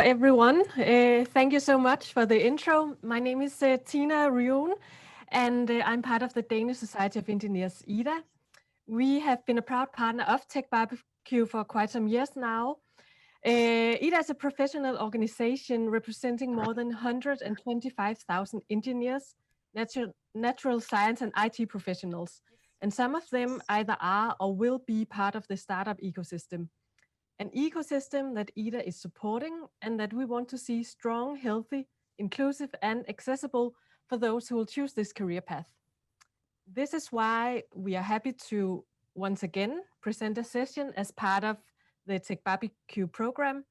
everyone. Thank you so much for the intro. My name is Tina Rion, and I'm part of the Danish Society of Engineers IDA. We have been a proud partner of TechBBQ for quite some years now. IDA is a professional organization representing more than 125,000 engineers, natural science and IT professionals, and some of them either are or will be part of the startup ecosystem. An ecosystem that IDA is supporting and that we want to see strong, healthy, inclusive, and accessible for those who will choose this career path. This is why we are happy to once again present a session as part of the TechBBQ program.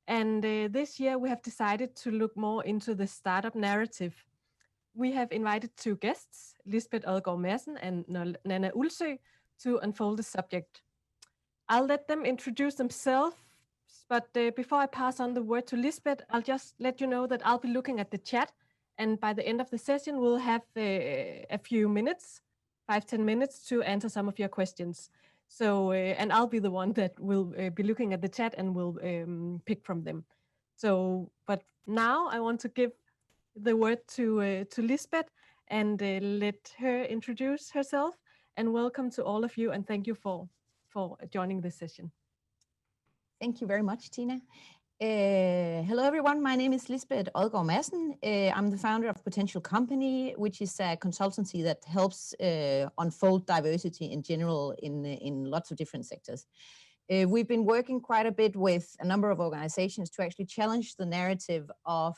And this year we have decided to look more into the startup narrative. We have invited two guests, Lisbeth Odgaard Madsen and Nana Ulsø, to unfold the subject. I'll let them introduce themselves, but before I pass on the word to Lisbeth, I'll just let you know that I'll be looking at the chat, and by the end of the session, we'll have a few minutes, 5-10 minutes to answer some of your questions. So, and I'll be the one that will be looking at the chat and will pick from them. So, but now I want to give the word to Lisbeth and let her introduce herself, and welcome to all of you, and thank you for joining this session. Thank you very much, Tina. Hello, everyone. My name is Lisbeth Odgaard Madsen. I'm the founder of Potential Company, which is a consultancy that helps unfold diversity in general in lots of different sectors. We've been working quite a bit with a number of organizations to actually challenge the narrative of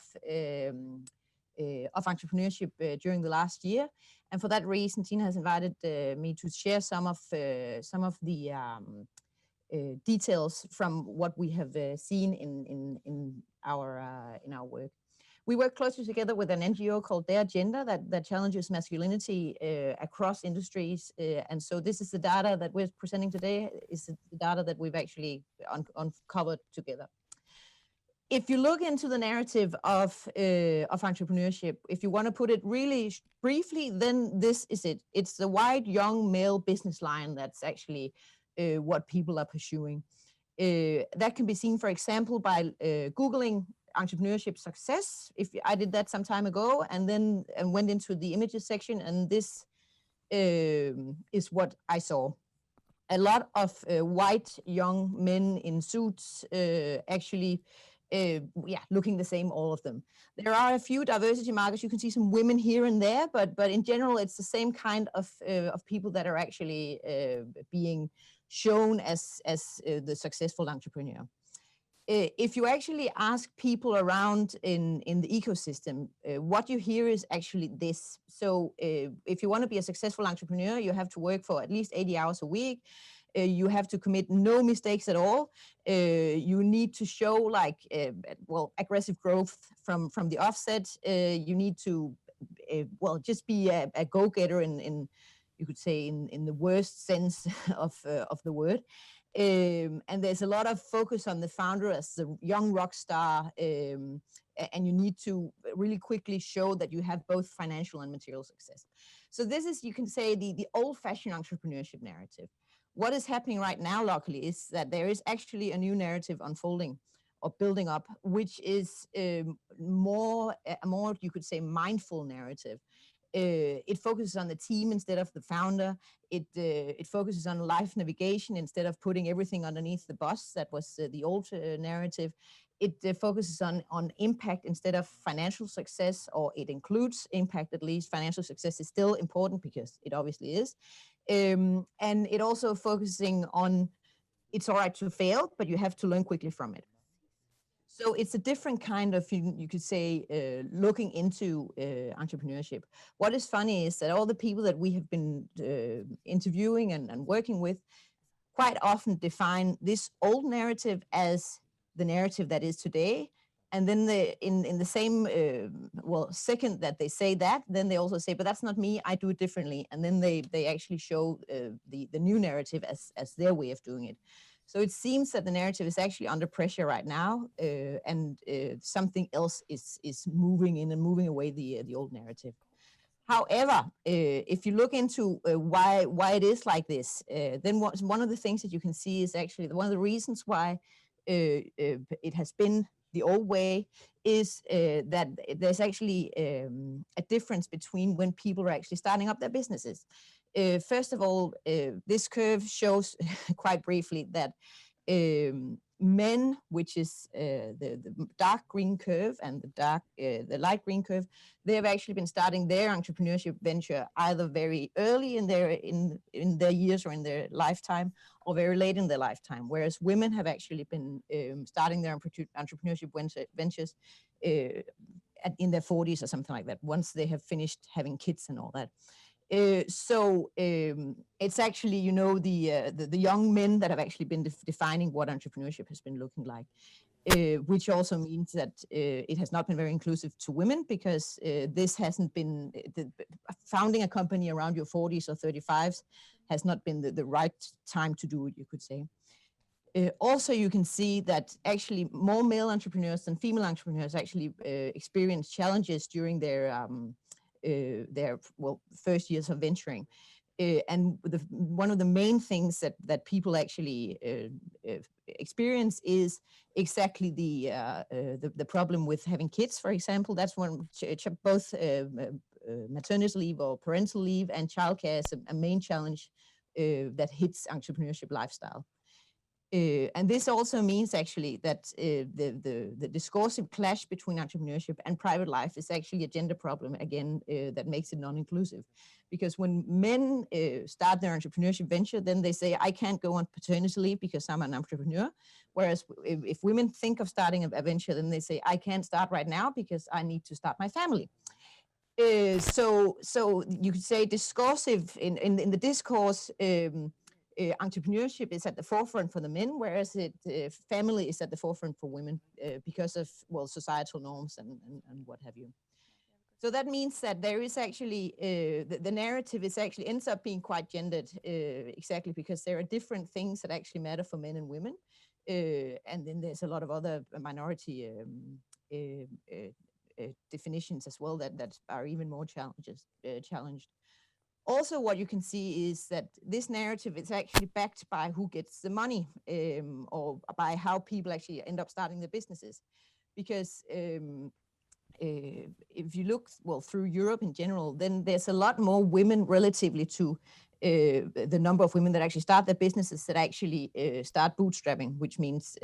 entrepreneurship during the last year. And for that reason, Tina has invited me to share some of the details from what we have seen in our work. We work closely together with an NGO called Their Agenda that challenges masculinity across industries. And so this is the data that we're presenting today, is the data that we've actually uncovered together. If you look into the narrative of entrepreneurship, if you want to put it really briefly, then this is it. It's the white, young, male business line that's actually what people are pursuing. That can be seen, for example, by Googling entrepreneurship success. I did that some time ago and then went into the images section, and this is what I saw. A lot of white, young men in suits actually looking the same, all of them. There are a few diversity markers. You can see some women here and there, but in general, it's the same kind of people that are actually being shown as the successful entrepreneur. If you actually ask people around in the ecosystem, what you hear is actually this. So if you want to be a successful entrepreneur, you have to work for at least 80 hours a week. You have to commit no mistakes at all. You need to show aggressive growth from the offset. You need to just be a go-getter in you could say in the worst sense of the word. And there's a lot of focus on the founder as the young rock star, and you need to really quickly show that you have both financial and material success. So this is, you can say, the old-fashioned entrepreneurship narrative. What is happening right now locally is that there is actually a new narrative unfolding or building up, which is a more, you could say, mindful narrative. It focuses on the team instead of the founder. It focuses on life navigation instead of putting everything underneath the bus. That was the old narrative. It focuses on impact instead of financial success, or it includes impact at least. Financial success is still important because it obviously is. And it also focusing on, it's all right to fail, but you have to learn quickly from it. So it's a different kind of, you could say, looking into entrepreneurship. What is funny is that all the people that we have been interviewing and working with quite often define this old narrative as the narrative that is today. And then in the same second that they say that, then they also say, but that's not me, I do it differently. And then they actually show the new narrative as their way of doing it. So it seems that the narrative is actually under pressure right now, and something else is moving in and moving away the old narrative. However, if you look into why it is like this, then one of the things that you can see is actually one of the reasons why it has been the old way, is that there's actually a difference between when people are actually starting up their businesses. First of all, this curve shows quite briefly that men, which is the dark green curve, and the light green curve, they have actually been starting their entrepreneurship venture either very early in their years or in their lifetime, or very late in their lifetime. Whereas women have actually been starting their entrepreneurship ventures in their 40s or something like that, once they have finished having kids and all that. So it's actually, you know, the young men that have actually been defining what entrepreneurship has been looking like, which also means that it has not been very inclusive to women, because this hasn't been, founding a company around your 40s or 35s has not been the right time to do it, you could say. Also, you can see that actually more male entrepreneurs than female entrepreneurs actually experience challenges during their first years of venturing. And one of the main things that people actually experience is exactly the problem with having kids, for example. That's one, both maternity leave or parental leave and childcare is a main challenge that hits entrepreneurship lifestyle. And this also means actually that the discursive clash between entrepreneurship and private life is actually a gender problem, again, that makes it non-inclusive. Because when men start their entrepreneurship venture, then they say, I can't go on paternity leave because I'm an entrepreneur. Whereas if women think of starting a venture, then they say, I can't start right now because I need to start my family. So you could say discursive in the discourse, entrepreneurship is at the forefront for the men, whereas family is at the forefront for women because of, well, societal norms and what have you. So that means that there is actually, the narrative is actually ends up being quite gendered, exactly because there are different things that actually matter for men and women. And then there's a lot of other minority definitions as well that are even more challenged. Also, what you can see is that this narrative is actually backed by who gets the money, or by how people actually end up starting their businesses. Because if you look, well, through Europe in general, then there's a lot more women relatively to the number of women that actually start their businesses that actually start bootstrapping, which means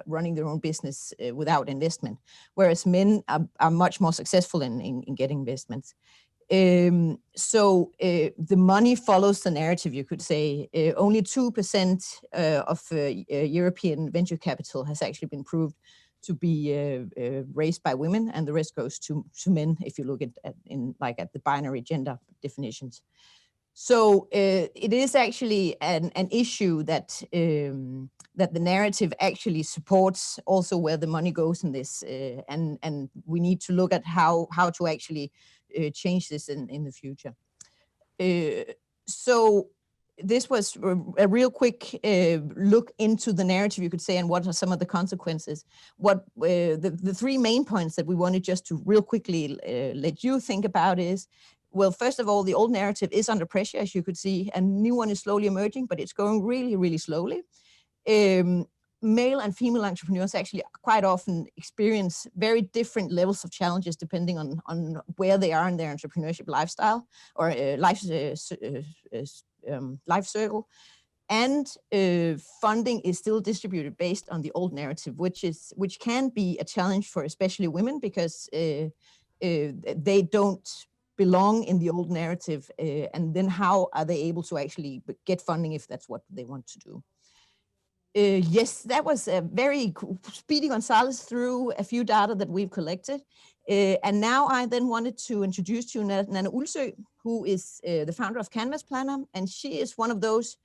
running their own business without investment, whereas men are much more successful in getting investments. So the money follows the narrative, you could say. Only 2% of European venture capital has actually been proved to be raised by women, and the rest goes to men if you look at the binary gender definitions. So it is actually an issue that that the narrative actually supports also where the money goes in this, and we need to look at how to actually change this in the future. So this was a real quick look into the narrative, you could say, and what are some of the consequences. What the three main points that we wanted just to real quickly let you think about is, well, first of all, the old narrative is under pressure, as you could see, and new one is slowly emerging, but it's going really, really slowly. Male and female entrepreneurs actually quite often experience very different levels of challenges depending on where they are in their entrepreneurship lifestyle or life circle. And funding is still distributed based on the old narrative, which can be a challenge for especially women because they don't belong in the old narrative. And then how are they able to actually get funding if that's what they want to do? Yes, that was a very Speedy Gonzalez through a few data that we've collected. And now I then wanted to introduce you Nana Ulsø, who is the founder of Canvas Planner. And she is one of those,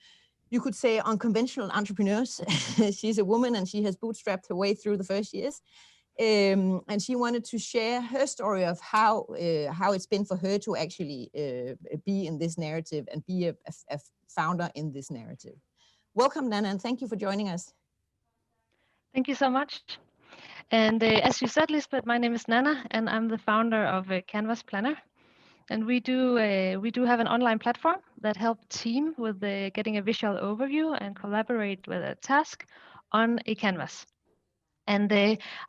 you could say, unconventional entrepreneurs. She's a woman and she has bootstrapped her way through the first years. And she wanted to share her story of how it's been for her to actually be in this narrative and be a founder in this narrative. Welcome, Nana, and thank you for joining us. Thank you so much. And as you said, Lisbeth, my name is Nana, and I'm the founder of Canvas Planner. And we do have an online platform that helps team with getting a visual overview and collaborate with a task on a canvas. And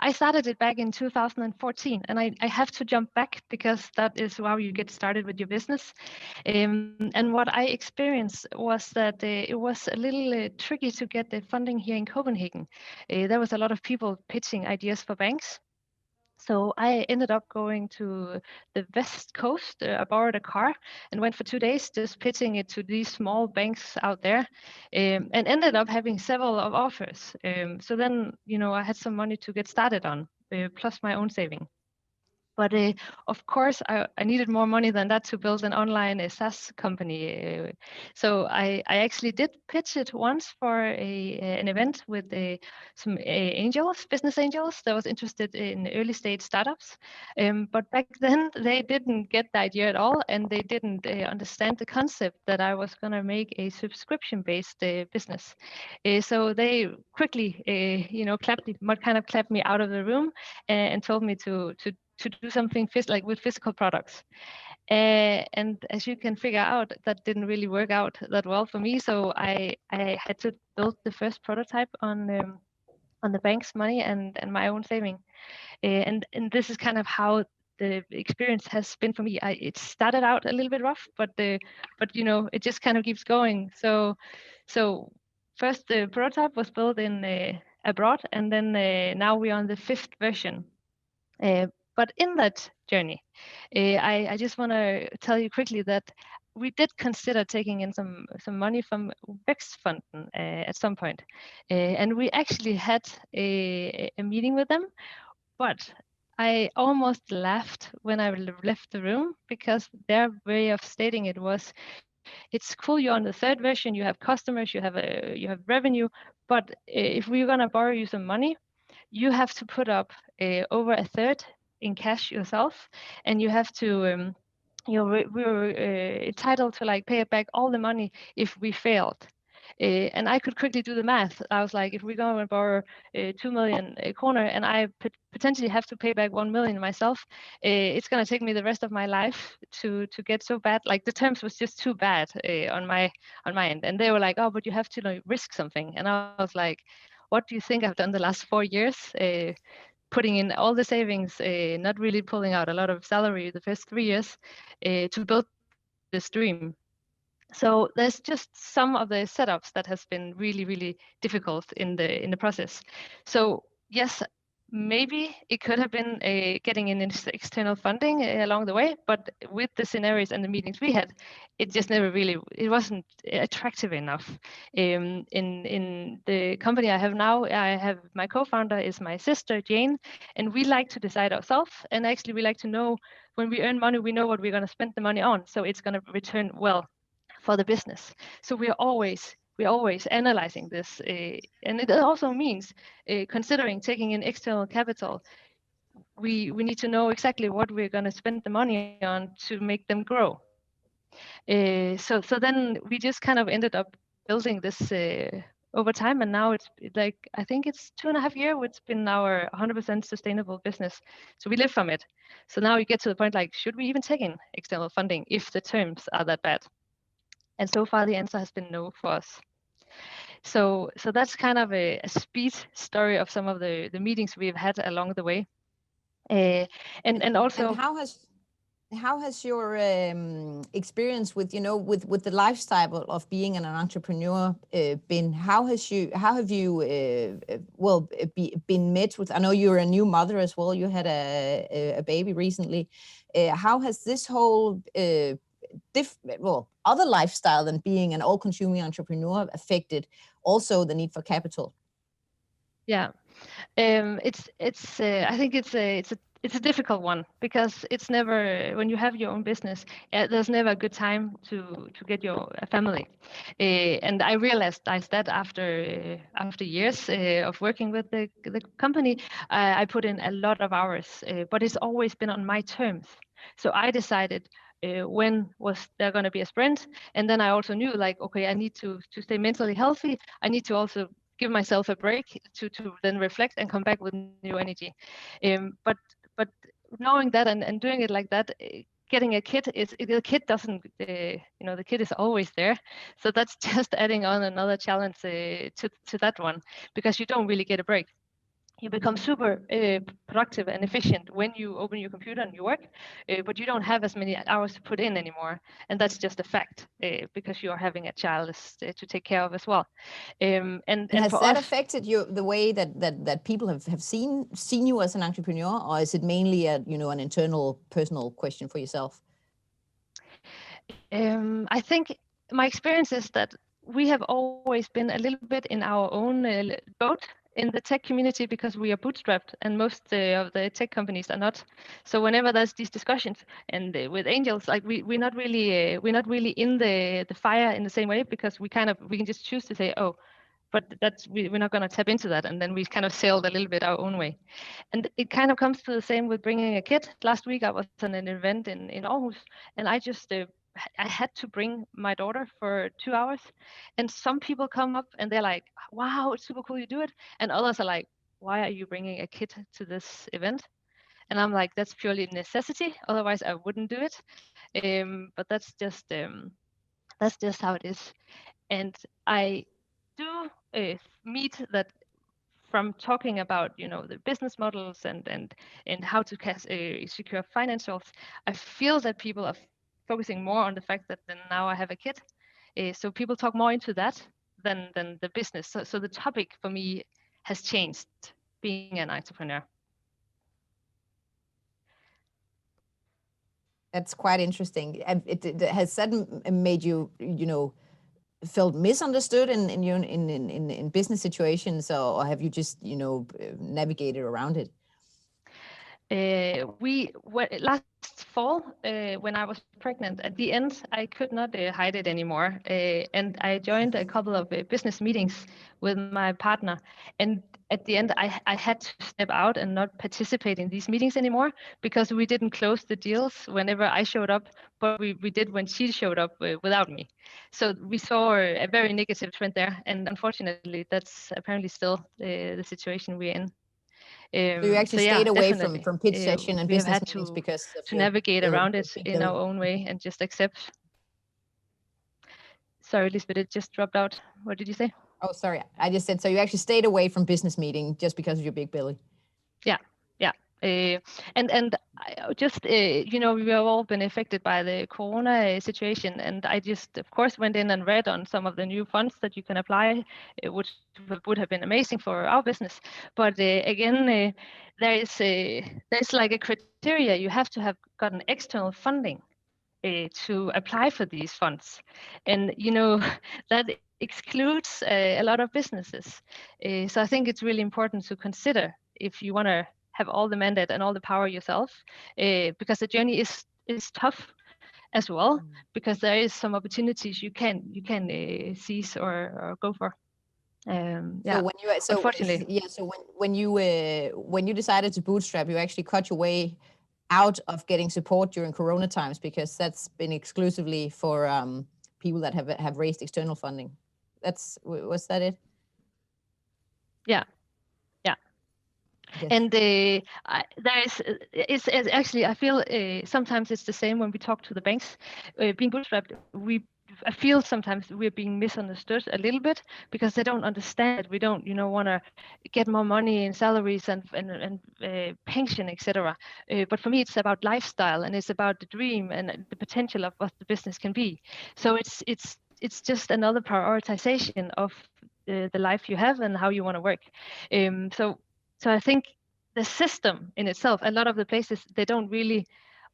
I started it back in 2014, and I have to jump back because that is how you get started with your business. And what I experienced was that it was a little tricky to get the funding here in Copenhagen. There was a lot of people pitching ideas for banks. So I ended up going to the West Coast. I borrowed a car and went for 2 days just pitching it to these small banks out there, and ended up having several of offers. So then, I had some money to get started on, plus my own saving. But of course, I needed more money than that to build an online SaaS company. So I actually did pitch it once for an event with some angels, business angels that was interested in early stage startups. But back then, they didn't get the idea at all, and they didn't understand the concept that I was going to make a subscription-based business. So they quickly, clapped me out of the room and told me to do something with physical products. And as you can figure out, that didn't really work out that well for me. So I had to build the first prototype on the bank's money and my own saving. And this is kind of how the experience has been for me. It started out a little bit rough, but it just kind of keeps going. So first the prototype was built in abroad, and then now we're on the 5th version. But in that journey, I just want to tell you quickly that we did consider taking in some money from Vækstfonden at some point. And we actually had a meeting with them, but I almost laughed when I left the room, because their way of stating it was, it's cool, you're on the 3rd version, you have customers, you have revenue, but if we're going to borrow you some money, you have to put up over a third in cash yourself, and you have to we're entitled to pay back all the money if we failed. And I could quickly do the math. I was like, if we're going to borrow 2 million kroner and I potentially have to pay back 1 million myself, it's going to take me the rest of my life to get so bad. Like, the terms was just too bad on my end. And they were like, oh, but you have to risk something. And I was like, what do you think I've done the last 4 years? Putting in all the savings, not really pulling out a lot of salary the first 3 years to build this dream. So there's just some of the setups that has been really, really difficult in the process. So yes, maybe it could have been getting in external funding along the way, but with the scenarios and the meetings we had, it just it wasn't attractive enough. In the company I have now, I have my co-founder is my sister Jane, and we like to decide ourselves. And actually, we like to know, when we earn money, we know what we're going to spend the money on, so it's going to return well for the business. So we're always analyzing this, and it also means considering taking in external capital. We need to know exactly what we're going to spend the money on to make them grow. So then we just kind of ended up building this over time, and now it's like, I think it's 2.5 years. It's been our 100% sustainable business, so we live from it. So now you get to the point, like, should we even take in external funding if the terms are that bad? And so far, the answer has been no for us. So that's kind of a speed story of some of the meetings we've had along the way. And also, and how has your experience with with the lifestyle of being an entrepreneur been? How have you been met with? I know you're a new mother as well. You had a baby recently. How has this whole other lifestyle than being an all-consuming entrepreneur affected also the need for capital? Yeah, I think it's a difficult one, because it's never, when you have your own business, there's never a good time to get a family. And I realized that after years of working with the company, I put in a lot of hours, but it's always been on my terms. So I decided when was there going to be a sprint, and then I also knew, like, okay, I need to stay mentally healthy. I need to also give myself a break to then reflect and come back with new energy. But knowing that and doing it like that, getting a kid the kid doesn't the kid is always there. So that's just adding on another challenge to that one, because you don't really get a break. you become super productive and efficient when you open your computer and you work, but you don't have as many hours to put in anymore. And that's just a fact because you're having a child to take care of as well. And has for that us, affected you, the way that people have seen you as an entrepreneur, or is it mainly a, an internal personal question for yourself? I think my experience is that we have always been a little bit in our own boat in the tech community because we are bootstrapped and most of the tech companies are not. So whenever there's these discussions and with angels, like we're not really in the fire in the same way, because we can just choose to say, oh, but we're not going to tap into that, and then we kind of sailed a little bit our own way. And it kind of comes to the same with bringing a kid. Last week I was at an event in Aarhus, and I just I had to bring my daughter for 2 hours, and some people come up and they're like, wow, it's super cool you do it, and others are like, why are you bringing a kid to this event? And I'm like, that's purely necessity, otherwise I wouldn't do it. But that's just how it is. And I do meet that from talking about the business models and how to secure financials. I feel that people are focusing more on the fact that then now I have a kid, so people talk more into that than the business. So the topic for me has changed, being an entrepreneur. That's quite interesting. Has that made you, felt misunderstood in business situations, or have you just, navigated around it? Last fall, when I was pregnant, at the end, I could not hide it anymore. And I joined a couple of business meetings with my partner. And at the end, I had to step out and not participate in these meetings anymore, because we didn't close the deals whenever I showed up, but we did when she showed up without me. So we saw a very negative trend there. And unfortunately, that's apparently still the situation we're in. So you actually stayed away from pitch session and business meetings to, because of to navigate around it in belly. our own way and just accept. Sorry, Lisbeth, it just dropped out. What did you say? Oh, sorry. I just said, so you actually stayed away from business meeting just because of your big belly. Yeah. And just, we have all been affected by the Corona situation. And I just, of course, went in and read on some of the new funds that you can apply, which would have been amazing for our business. But again, there's like a criteria. You have to have gotten external funding to apply for these funds. And, that excludes a lot of businesses. So I think it's really important to consider if you want to have all the mandate and all the power yourself, because the journey is tough as well, because there is some opportunities you can seize or go for. Unfortunately. So when you decided to bootstrap, you actually cut your way out of getting support during Corona times, because that's been exclusively for people that have raised external funding. Was that it? Yeah. Yes. And it's actually, I feel sometimes it's the same when we talk to the banks. Being bootstrapped, I feel sometimes we're being misunderstood a little bit, because they don't understand that we don't, want to get more money in salaries and pension, etc. But for me, it's about lifestyle, and it's about the dream and the potential of what the business can be. So it's just another prioritization of the life you have and how you want to work. So I think the system in itself, a lot of the places, they don't really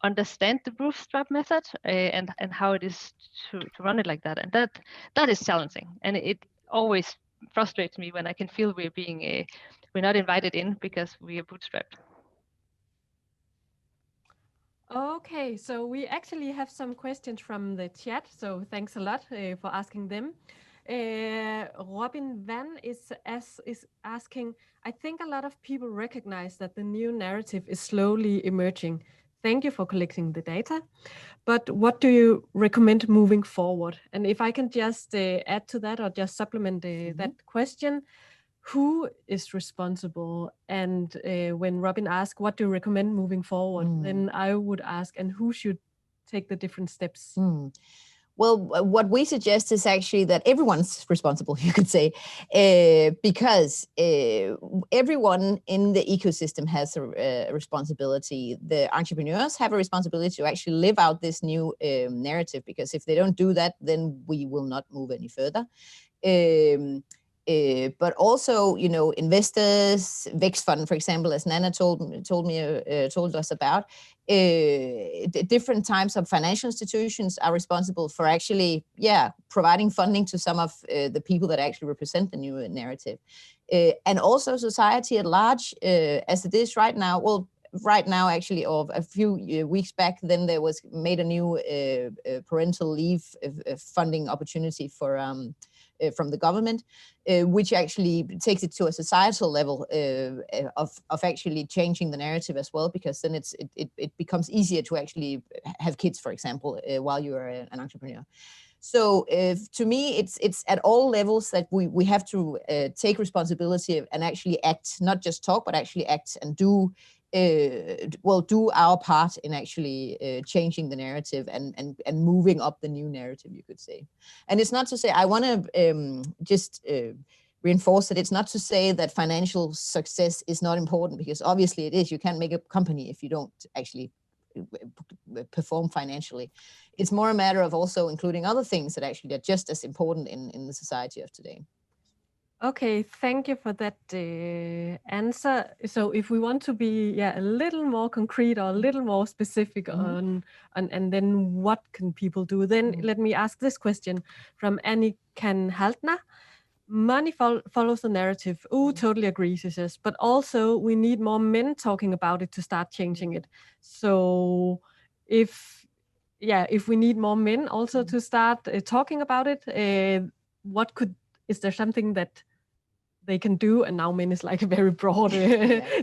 understand the bootstrap method and how it is to run it like that. And that is challenging. And it always frustrates me when I can feel we're not invited in because we are bootstrapped. Okay, so we actually have some questions from the chat. So thanks a lot for asking them. Robin Van is asking, I think a lot of people recognize that the new narrative is slowly emerging. Thank you for collecting the data. But what do you recommend moving forward? And if I can just add to that or just supplement that question, who is responsible? And when Robin asked, what do you recommend moving forward? Then I would ask, and who should take the different steps? Well, what we suggest is actually that everyone's responsible, you could say, because everyone in the ecosystem has a responsibility. The entrepreneurs have a responsibility to actually live out this new narrative, because if they don't do that, then we will not move any further. But also, you know, investors, Vækstfonden, for example, as Nana told us about, different types of financial institutions are responsible for actually, providing funding to some of the people that actually represent the new narrative, and also society at large, as it is right now. Well, right now, actually, or a few weeks back, then there was made a new parental leave funding opportunity for from the government, which actually takes it to a societal level of actually changing the narrative as well, because then it becomes easier to actually have kids, for example, while you are an entrepreneur. So to me, it's at all levels that we have to take responsibility and actually act, not just talk, but actually act and do our part in actually changing the narrative and moving up the new narrative, you could say. And it's not to say, I want to just reinforce that it's not to say that financial success is not important, because obviously it is. You can't make a company if you don't actually perform financially. It's more a matter of also including other things that actually are just as important in the society of today. Okay, thank you for that answer. So if we want to be a little more concrete or a little more specific on and then what can people do, then let me ask this question from Annikan Haltner. Money follows the narrative. Totally agree, she says. But also we need more men talking about it to start changing it. So if we need more men also to start talking about it, is there something that they can do? And now men is like a very broad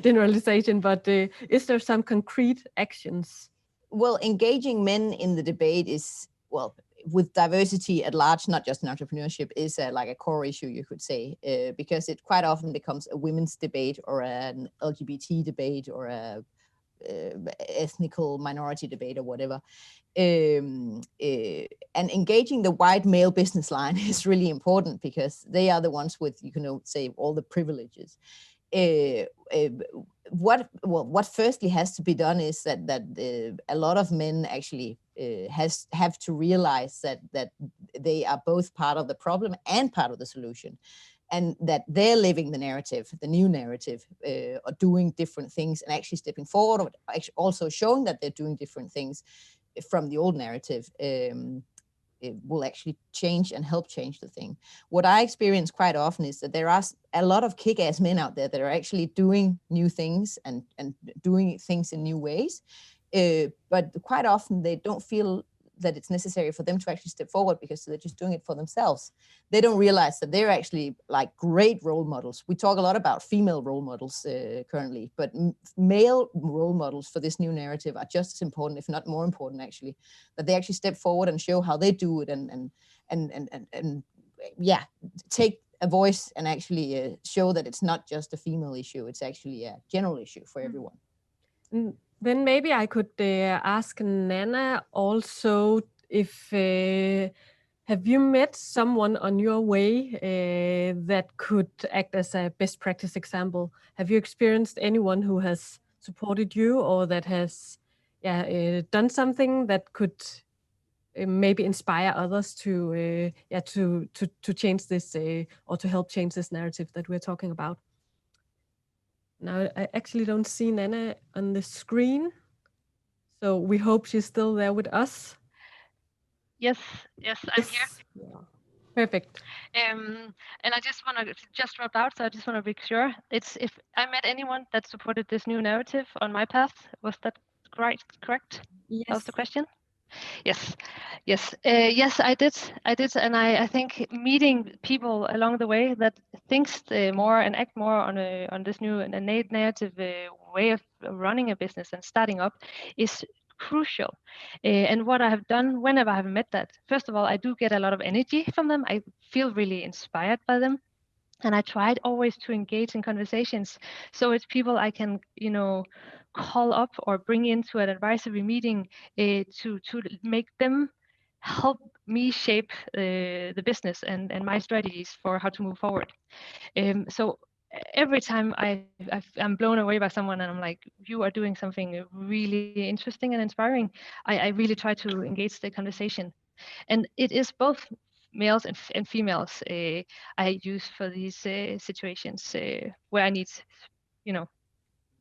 generalization, but is there some concrete actions? Well, engaging men in the debate is, well, with diversity at large, not just in entrepreneurship, is like a core issue, you could say, because it quite often becomes a women's debate or an LGBT debate or a ethnical minority debate or whatever. And engaging the white male business line is really important, because they are the ones with, you can say, all the privileges. What firstly has to be done is that a lot of men actually have to realize that they are both part of the problem and part of the solution, and that they're living the narrative, the new narrative, or doing different things and actually stepping forward, or actually also showing that they're doing different things from the old narrative. It will actually change and help change the thing. What I experience quite often is that there are a lot of kick-ass men out there that are actually doing new things and doing things in new ways. But quite often they don't feel that it's necessary for them to actually step forward, because they're just doing it for themselves. They don't realize that they're actually like great role models. We talk a lot about female role models currently, but male role models for this new narrative are just as important, if not more important, actually, that they actually step forward and show how they do it and take a voice and actually show that it's not just a female issue, it's actually a general issue for everyone. Then maybe I could ask Nana also, if have you met someone on your way that could act as a best practice example? Have you experienced anyone who has supported you, or that has done something that could maybe inspire others to change this or to help change this narrative that we're talking about? Now I actually don't see Nana on the screen. So we hope she's still there with us. Yes, I'm here. Yeah. Perfect. And I just want to dropped out, so I just want to be sure. It's if I met anyone that supported this new narrative on my path. Was that correct? Yes. That was the question. Yes, I did, and I think meeting people along the way that thinks more and act more on this new narrative way of running a business and starting up is crucial. And what I have done whenever I have met that, first of all, I do get a lot of energy from them. I feel really inspired by them. And I tried always to engage in conversations. So it's people I can, call up or bring into an advisory meeting to make them help me shape the business and my strategies for how to move forward. So every time I'm blown away by someone and I'm like, you are doing something really interesting and inspiring, I really try to engage the conversation. And it is both males and females I use for these situations where I need,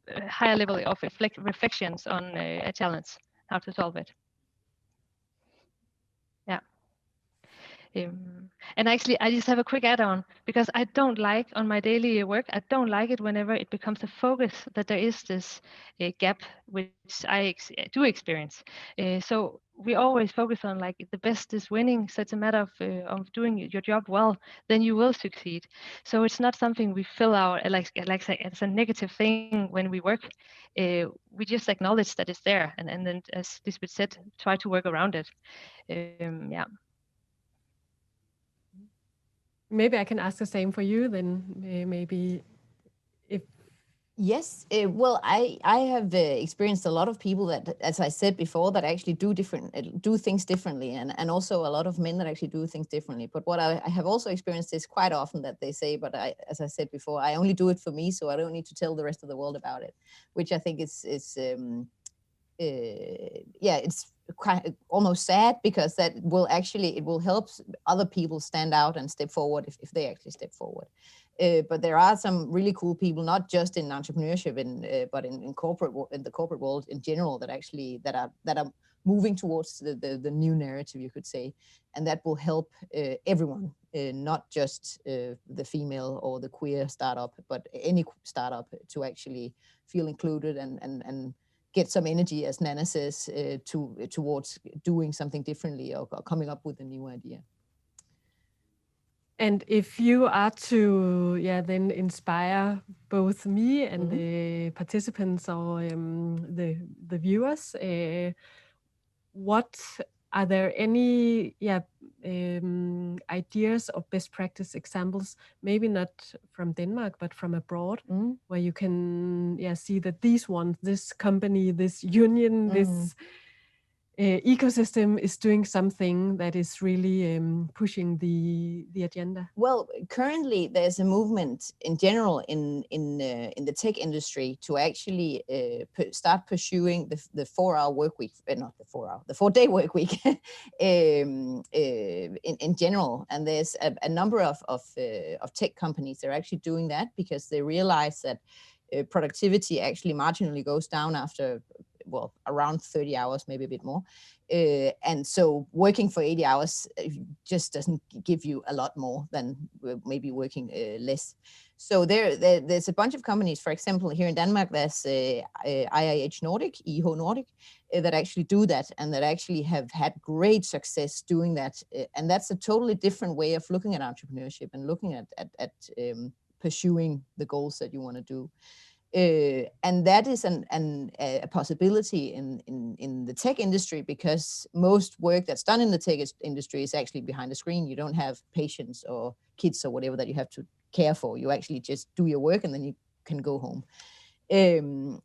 a higher level of reflections on a challenge, how to solve it. Yeah. And actually, I just have a quick add-on, because I don't like on my daily work, I don't like it whenever it becomes a focus that there is this gap, which I do experience. So we always focus on like the best is winning. So it's a matter of doing your job well, then you will succeed. So it's not something we fill out like say, it's a negative thing when we work. We just acknowledge that it's there, and then, as Lisbeth said, try to work around it. Yeah. Maybe I can ask the same for you then, maybe if... Yes, well, I have experienced a lot of people that, as I said before, that actually do things differently, and also a lot of men that actually do things differently. But what I have also experienced is quite often that they say, but as I said before, I only do it for me, so I don't need to tell the rest of the world about it, which I think is it's quite almost sad, because that will actually, it will help other people stand out and step forward if they actually step forward. But there are some really cool people, not just in entrepreneurship, but in the corporate world in general, that actually that are moving towards the new narrative, you could say, and that will help everyone, not just the female or the queer startup, but any startup, to actually feel included and get some energy, as Nana says, towards doing something differently, or coming up with a new idea. And if you are to, then inspire both me and the participants or the viewers, what are there any ideas or best practice examples, maybe not from Denmark, but from abroad, where you can see that this company, this union, this ecosystem is doing something that is really pushing the agenda? Well, currently there's a movement in general in the tech industry to actually start pursuing the 4-hour work week, not the 4-hour, the 4-day work week in general. And there's a number of tech companies that are actually doing that, because they realize that productivity actually marginally goes down after, well, around 30 hours, maybe a bit more. And so working for 80 hours just doesn't give you a lot more than maybe working less. So there's a bunch of companies, for example, here in Denmark, there's IIH Nordic, EH Nordic, that actually do that, and that actually have had great success doing that. And that's a totally different way of looking at entrepreneurship and looking at pursuing the goals that you want to do. And that is a possibility in the tech industry, because most work that's done in the tech industry is actually behind the screen. You don't have patients or kids or whatever that you have to care for. You actually just do your work and then you can go home.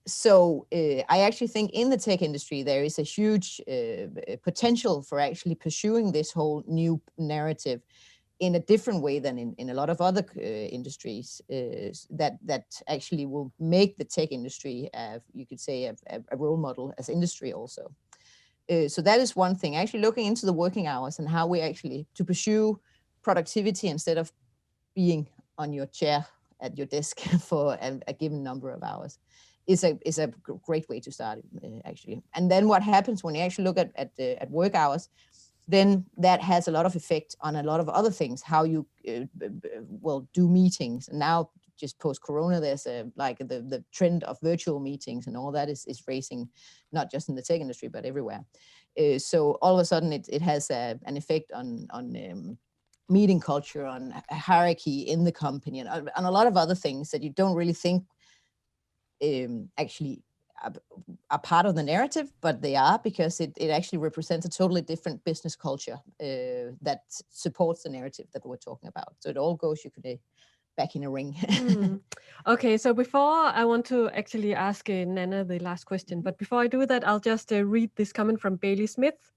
So I actually think in the tech industry there is a huge potential for actually pursuing this whole new narrative in a different way than in a lot of other industries, that actually will make the tech industry, you could say, a role model as industry also. So that is one thing, actually looking into the working hours and how we actually to pursue productivity instead of being on your chair at your desk for a given number of hours is a great way to start actually. And then what happens when you actually look at work hours, then that has a lot of effect on a lot of other things, how you do meetings. And now, just post-corona, there's the trend of virtual meetings, and all that is racing, not just in the tech industry, but everywhere. So all of a sudden, it has an effect on meeting culture, on hierarchy in the company, and on a lot of other things that you don't really think actually are part of the narrative, but they are, because it actually represents a totally different business culture that supports the narrative that we're talking about. So it all goes, you could back in a ring. Okay, so before I want to actually ask Nana the last question, but before I do that, I'll just read this comment from Bailey Smith.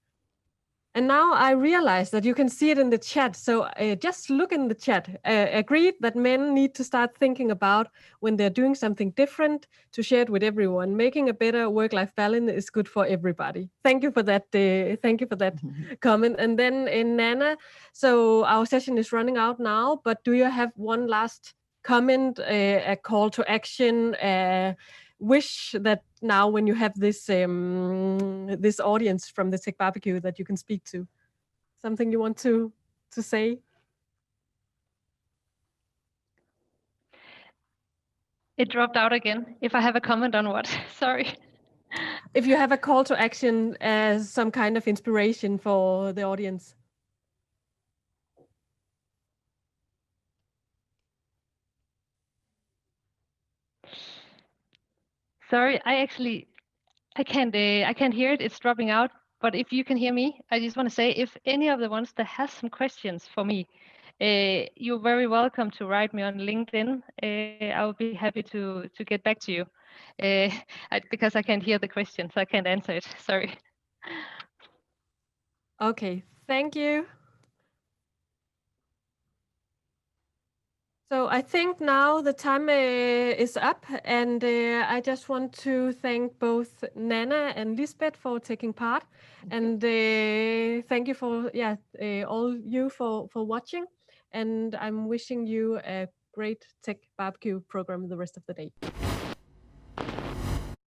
And now I realize that you can see it in the chat. So just look in the chat. Agreed that men need to start thinking about when they're doing something different to share it with everyone. Making a better work-life balance is good for everybody. Thank you for that. Thank you for that comment. And then in Nana, so our session is running out now, but do you have one last comment, a call to action, wish that now when you have this this audience from the TechBBQ that you can speak to? Something you want to say? It dropped out again. If I have a comment on what? Sorry. If you have a call to action as some kind of inspiration for the audience. Sorry, I can't hear it. It's dropping out. But if you can hear me, I just want to say, if any of the ones that has some questions for me, you're very welcome to write me on LinkedIn. I will be happy to get back to you because I can't hear the question, so I can't answer it. Sorry. Okay, thank you. So I think now the time is up, and I just want to thank both Nana and Lisbeth for taking part, and thank you for all you for watching, and I'm wishing you a great TechBBQ program the rest of the day.